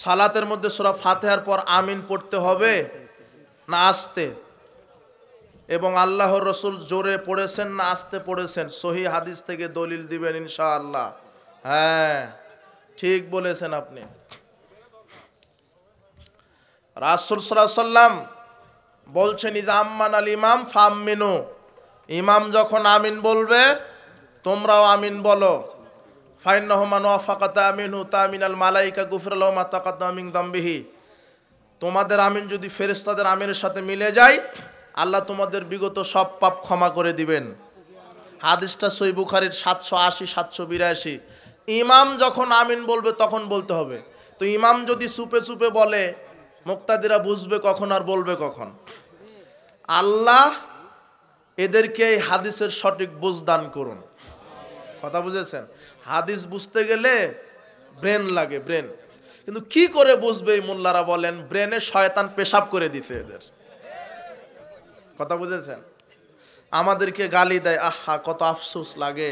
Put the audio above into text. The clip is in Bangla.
সালাতের মধ্যে সূরা ফাতিহার পর আমিন পড়তে হবে না আস্তে? এবং আল্লাহর রাসূল জোরে পড়েছেন না আস্তে পড়েছেন? সহিহ হাদিস থেকে দলিল দিবেন ইনশাআল্লাহ। হ্যাঁ, ঠিক বলেছেন আপনি। রাসূল সাল্লাল্লাহু আলাইহি ওয়াসাল্লাম বলছেন, ইযা আম্মান আল ইমাম ফামিনু, ইমাম যখন আমিন বলবে তোমরাও আমিন বলো। ফাইন্নাহু মান ওয়াফাকা তামিনহু তামিনাল মালাইকা গুফিরা লাহু মা তাকাদ্দামা মিন যামবিহি, তোমাদের আমিন যদি ফেরেশতাদের আমিনের সাথে মিলে যায় আল্লাহ তোমাদের বিগত সব পাপ ক্ষমা করে দিবেন। হাদিসটা সহিহ বুখারীর 780 782। ইমাম যখন আমিন বলবে তখন বলতে হবে। তো ইমাম যদি চুপে চুপে বলে মুক্তাদিরা বুঝবে কখন আর বলবে কখন? আল্লাহ এদেরকে এই হাদিসের সঠিক বুঝ দান করুন। কথা বুঝেছেন? হাদিস বুঝতে গেলে ব্রেন লাগে, ব্রেন। কিন্তু কি করে বুঝবে এই মোল্লারা বলেন? ব্রেনে শয়তান পেশাব করে দিছে এদের। কথা বুঝেছেন? আমাদেরকে গালি দেয়, আহা কত আফসোস লাগে।